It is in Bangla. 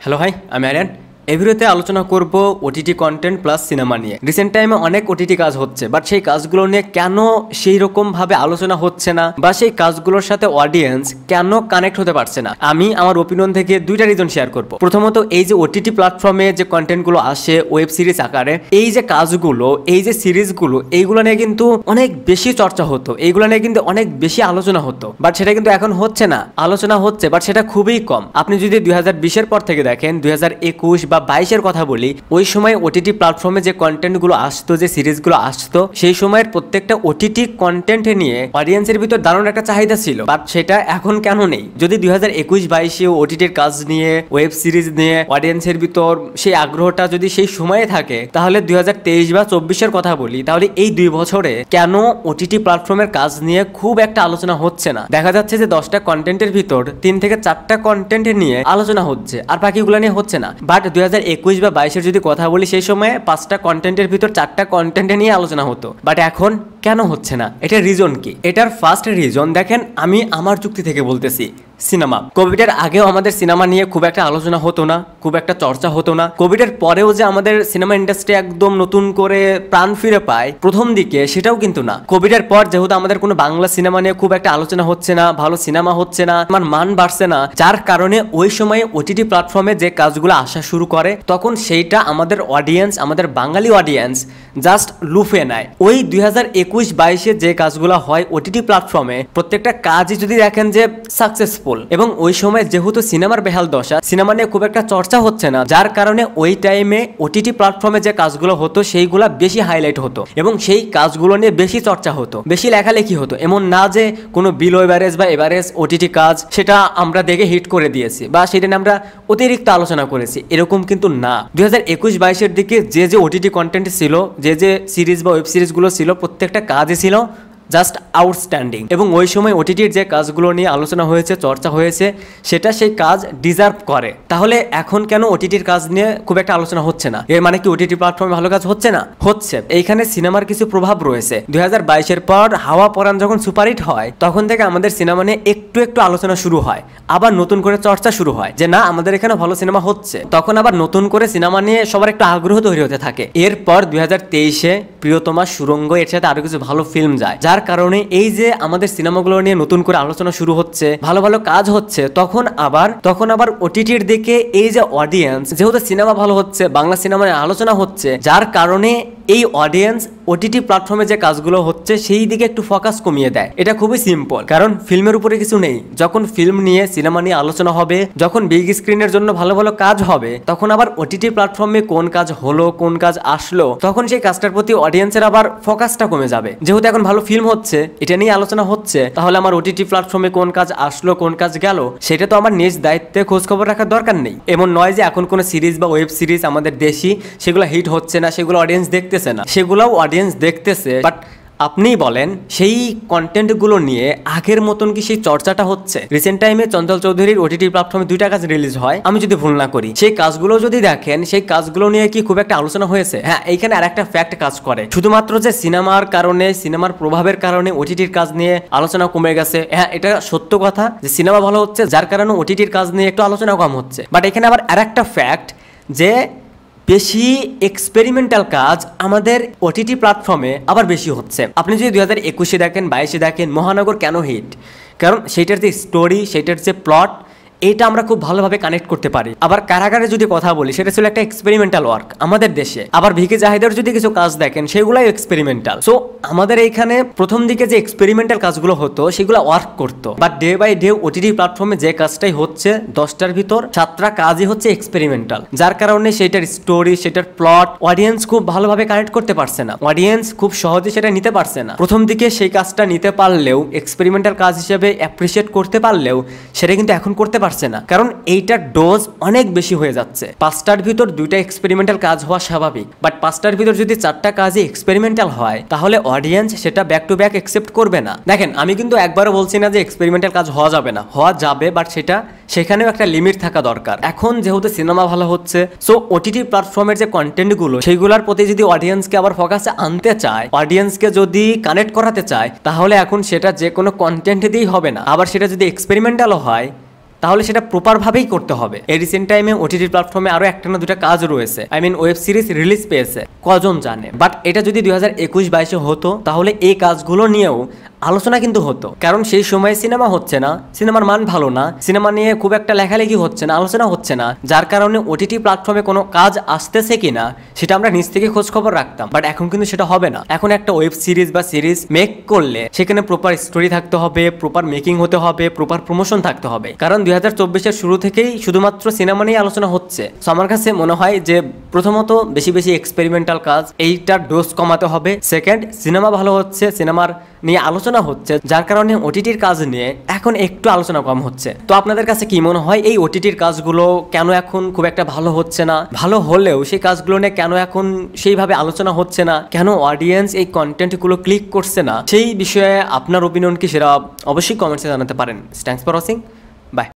হ্যালো হাই, আমি আরিয়ান। এই ভিডিওতে আলোচনা করব ওটিটি কন্টেন্ট প্লাস সিনেমা নিয়ে। রিসেন্ট টাইমে অনেক ওটিটি কাজ হচ্ছে, বাট সেই কাজগুলো নিয়ে কেন সেই রকম ভাবে আলোচনা হচ্ছে না, বা সেই কাজগুলোর সাথে অডিয়েন্স কেন কানেক্ট হতে পারছে না, আমি আমার ওপিনিয়ন থেকে দুইটা রিজন শেয়ার করব। প্রথমত, এই যে ওটিটি প্ল্যাটফর্মে যে কন্টেন্টগুলো আসে ওয়েব সিরিজ আকারে, এই যে কাজগুলো, এই যে সিরিজগুলো, এইগুলো নিয়ে কিন্তু অনেক বেশি চর্চা হতো, এইগুলো নিয়ে কিন্তু অনেক বেশি আলোচনা হতো, বাট সেটা কিন্তু এখন হচ্ছে না। আলোচনা হচ্ছে, বাট সেটা খুবই কম। আপনি যদি 2020-এর পর থেকে দেখেন, 2021 বা 22-এর কথা বলি, ওই সময় ওটিটি প্ল্যাটফর্মে যে কন্টেন্টগুলো আসতো, যে সিরিজগুলো আসতো, সেই সময়ের প্রত্যেকটা ওটিটি কন্টেন্ট নিয়ে অডিয়েন্সের ভিতর দারুণ একটা চাহিদা ছিল, বাট সেটা এখন কেন নেই? যদি 2021-22-এ ওটিটির কাজ নিয়ে, ওয়েব সিরিজ নিয়ে অডিয়েন্সের ভিতর সেই আগ্রহটা যদি সেই সময়ে থাকে, তাহলে 2023 বা 24-এর কথা বলি, তাহলে এই 2 বছরে কেন ওটিটি প্ল্যাটফর্মের কাজ নিয়ে খুব একটা আলোচনা হচ্ছে না? দেখা যাচ্ছে যে 10টা কন্টেন্টের ভিতর 3 থেকে 4টা কন্টেন্ট নিয়ে আলোচনা হচ্ছে, আর বাকিগুলো নিয়ে হচ্ছে না। বাট 2021 বা 22-এর যদি কথা বলি, সেই সময় 5টা কন্টেন্টের ভিতর 4টা কন্টেন্ট নিয়ে আলোচনা হতো, বাট এখন কেন হচ্ছে না? এটার রিজন কি? এটার ফার্স্ট রিজন দেখেন, আমি আমার যুক্তি থেকে বলতেছি, সিনেমা। কোভিডের আগেও আমাদের সিনেমা নিয়ে খুব একটা আলোচনা হতো না, খুব একটা চর্চা হতো না। কোভিডের পরেও যে আমাদের সিনেমা ইন্ডাস্ট্রি একদম নতুন করে প্রাণ ফিরে পায় প্রথম দিকে, সেটাও কিন্তু না। কোভিডের পর যেহেতু আমাদের কোনো বাংলা সিনেমা নিয়ে খুব একটা আলোচনা হচ্ছে না, ভালো সিনেমা হচ্ছে না, আমার মান বাড়ছে না, যার কারণে ওই সময় ওটিটি প্ল্যাটফর্মে যে কাজগুলো আসা শুরু করে, তখন সেইটা আমাদের অডিয়েন্স, আমাদের বাঙালি অডিয়েন্স জাস্ট লুফে নেয়। ওই 2021-22-এ যে কাজগুলো হয় ওটিটি প্ল্যাটফর্মে, প্রত্যেকটা কাজই যদি দেখেন যে সাকসেসফুল, এবং ওই সময় যেহেতু সিনেমার বেহাল দশা, সিনেমা নিয়ে খুব একটা চর্চা হচ্ছে না, যার কারণে ওই টাইমে ওটিটি প্ল্যাটফর্মে যে কাজগুলো হতো সেইগুলো বেশি হাইলাইট হতো, এবং সেই কাজগুলো নিয়ে বেশি চর্চা হতো, বেশি লেখালেখি হতো। এমন না যে কোনো বিলো এভারেজ বা এভারেজ ওটিটি কাজ সেটা আমরা দেখে হিট করে দিয়েছি, বা সেটা নিয়ে আমরা অতিরিক্ত আলোচনা করেছি, এরকম কিন্তু না। 2021-22-এর দিকে যে যে ওটিটি কন্টেন্ট ছিল, যে যে সিরিজ বা ওয়েব সিরিজগুলো ছিল, প্রত্যেকটা কাজই ছিল জাস্ট আউটস্ট্যান্ডিং, এবং ওই সময় ওটিটির যে কাজগুলো নিয়ে আলোচনা হয়েছে, চর্চা হয়েছে, সেটা সেই কাজ ডিজার্ভ করে। তাহলে এখন কেন ওটিটির কাজ নিয়ে খুব একটা আলোচনা হচ্ছে না? এর মানে কি ওটিটি প্ল্যাটফর্মে ভালো কাজ হচ্ছে না? হচ্ছে। এইখানে সিনেমার কিছু প্রভাব রয়েছে। 2022-এর পর হাওয়া পরাণ যখন সুপারহিট হয়, তখন থেকে আমাদের সিনেমা নিয়ে একটু একটু আলোচনা শুরু হয়, আবার নতুন করে চর্চা শুরু হয় যে না, আমাদের এখানে ভালো সিনেমা হচ্ছে। তখন আবার নতুন করে সিনেমা নিয়ে সবার একটা আগ্রহ তৈরি হতে থাকে। এরপর 2023-এ প্রিয়তমা, সুরঙ্গ, এর সাথে আরো কিছু ভালো ফিল্ম যায়, যার কারণে এই যে আমাদের সিনেমাগুলো নিয়ে নতুন করে আলোচনা শুরু হচ্ছে, ভালো ভালো কাজ হচ্ছে, তখন আবার ওটিটির দিকে এই যে অডিয়েন্স, যেহেতু সিনেমা ভালো হচ্ছে, বাংলা সিনেমা নিয়ে আলোচনা হচ্ছে, যার কারণে এই অডিয়েন্স ওটিটি প্ল্যাটফর্মে যে কাজগুলো হচ্ছে সেই দিকে একটু ফোকাস কমিয়ে দেয়। এটা খুবই সিম্পল, কারণ ফিল্মের উপরে কিছু নেই। যখন ফিল্ম নিয়ে, সিনেমা নিয়ে আলোচনা হবে, যখন বিগ স্ক্রিনের জন্য ভালো ভালো কাজ হবে, তখন আবার ওটিটি প্ল্যাটফর্মে কোন কাজ হলো, কোন কাজ আসলো, তখন সেই কাজটার প্রতি অডিয়েন্সের আবার ফোকাসটা কমে যাবে। যেহেতু এখন ভালো ফিল্ম হচ্ছে, এটা নিয়ে আলোচনা হচ্ছে, তাহলে আমার ওটিটি প্ল্যাটফর্মে কোন কাজ আসলো, কোন কাজ গেল, সেটা তো আমার নিজ দায়িত্বে খোঁজ খবর রাখার দরকার নেই। এমন নয় যে এখন কোনো সিরিজ বা ওয়েব সিরিজ আমাদের দেশি, সেগুলো হিট হচ্ছে না, সেগুলো অডিয়েন্স দেখতেছে না, সেগুলোও অডিয়েন্স দেখতেছে। বাট আপনি বলেন, সেই কন্টেন্টগুলো নিয়ে আগের মতন কি সেই চর্চাটা হচ্ছে? রিসেন্ট টাইমে চঞ্চল চৌধুরীর ওটিটি প্ল্যাটফর্মে 2টা কাজ রিলিজ হয়, আমি যদি ভুল না করি। সেই কাজগুলো যদি দেখেন, সেই কাজগুলো নিয়ে কি খুব একটা আলোচনা হয়েছে? হ্যাঁ, এইখানে আর একটা ফ্যাক্ট কাজ করে, শুধুমাত্র যে সিনেমার কারণে, সিনেমার প্রভাবের কারণে ওটিটির কাজ নিয়ে আলোচনা কমে গেছে, হ্যাঁ, এটা সত্য কথা যে সিনেমা ভালো হচ্ছে, যার কারণে ওটিটির কাজ নিয়ে একটু আলোচনা কম হচ্ছে। বাট এখানে আবার আর একটা ফ্যাক্ট, যে বেশি এক্সপেরিমেন্টাল কাজ আমাদের ওটিটি প্ল্যাটফর্মে আবার বেশি হচ্ছে। আপনি যদি 2021-এ দেখেন, 22-এ দেখেন, মহানগর কেন হিট? কারণ সেইটার যে স্টোরি, সেইটার যে প্লট, এটা আমরা খুব ভালোভাবে কানেক্ট করতে পারি। আবার কারাগারে যদি কথা বলি, সেটা ছিল একটা এক্সপেরিমেন্টাল ওয়ার্ক আমাদের দেশে। আবার ভিকি জাহিদের যদি কিছু কাজ দেখেন, সেগুলাই এক্সপেরিমেন্টাল। সো আমাদের এইখানে প্রথম দিকে যে এক্সপেরিমেন্টাল কাজগুলো হতো, সেগুলো ওয়ার্ক করতো, but day by day OTT প্ল্যাটফর্মে যে কাজটাই হচ্ছে, 10টার ভিতর 7টা কাজই হচ্ছে এক্সপেরিমেন্টাল, যার কারণে সেটার স্টোরি, সেটার প্লট অডিয়েন্স খুব ভালোভাবে কানেক্ট করতে পারছে না, অডিয়েন্স খুব সহজে সেটা নিতে পারছে না। প্রথম দিকে সেই কাজটা নিতে পারলেও, এক্সপেরিমেন্টাল কাজ হিসেবে অ্যাপ্রিসিয়েট করতে পারলেও, সেটা কিন্তু এখন করতে পারছে না, কারণ এইটার ডোজ অনেক বেশি হয়ে যাচ্ছে। 5টার ভিতর 2টা এক্সপেরিমেন্টাল কাজ হওয়া স্বাভাবিক, বাট 5টার ভিতর যদি 4টা কাজই এক্সপেরিমেন্টাল হয়, তাহলে অডিয়েন্স সেটা ব্যাক টু ব্যাক অ্যাকসেপ্ট করবে না। দেখেন, আমি কিন্তু একবারও বলছি না যে এক্সপেরিমেন্টাল কাজ হওয়া যাবে না, হওয়া যাবে, বাট সেটা সেখানেও একটা লিমিট থাকা দরকার। এখন যেহেতু সিনেমা ভালো হচ্ছে, সো ওটিটি প্ল্যাটফর্মের যে কন্টেন্টগুলো, সেইগুলোর প্রতি যদি অডিয়েন্সকে আবার ফোকাসে আনতে চায়, অডিয়েন্সকে যদি কানেক্ট করাতে চায়, তাহলে এখন সেটা যে কোনো কন্টেন্ট দিয়েই হবে না। আবার সেটা যদি এক্সপেরিমেন্টালও হয়, তাহলে সেটা প্রপার ভাবেই করতে হবে। এই রিসেন্ট টাইমে ওটিটি প্ল্যাটফর্মে আরো একটা না দুটা কাজ রয়েছে, I mean web series release পেয়েছে, কজন জানে। বাট এটা যদি 2021-22 হতো তাহলে এই কাজগুলো নিয়েও আলোচনা কিন্তু হতো, কারণ সেই সময় সিনেমা হচ্ছে না, সিনেমার মান ভালো না, সিনেমা নিয়ে খুব একটা লেখালেখি হচ্ছে না, আলোচনা হচ্ছে না, যার কারণে ওটিটি প্ল্যাটফর্মে কোনো কাজ আসতেছে কিনা সেটা আমরা নিজ থেকে খোঁজ খবর রাখতাম। বাট এখন কিন্তু সেটা হবে না। এখন একটা ওয়েব সিরিজ বা সিরিজ মেক করলে সেখানে প্রপার স্টোরি থাকতে হবে, প্রপার মেকিং হতে হবে, প্রপার প্রমোশন থাকতে হবে, কারণ 2024-এর শুরু থেকেই শুধুমাত্র সিনেমা নিয়ে আলোচনা হচ্ছে। সো আমার কাছে মনে হয় যে প্রথমত বেশি বেশি এক্সপেরিমেন্টাল কাজ, এইটার ডোজ কমাতে হবে। সেকেন্ড, সিনেমা ভালো হচ্ছে, সিনেমার নিয়ে আলোচনা হচ্ছে, যার কারণে ওটিটির কাজ নিয়ে এখন একটু আলোচনা কম হচ্ছে। তো আপনাদের কাছে কি মনে হয় এই ওটিটির কাজগুলো কেন এখন খুব একটা ভালো হচ্ছে না? ভালো হলেও সেই কাজগুলো নিয়ে কেন এখন সেইভাবে আলোচনা হচ্ছে না? কেন অডিয়েন্স এই কন্টেন্টগুলো ক্লিক করছে না? সেই বিষয়ে আপনার ওপিনিয়ন কি সেটা অবশ্যই কমেন্টসে জানাতে পারেন। Thanks for watching, by.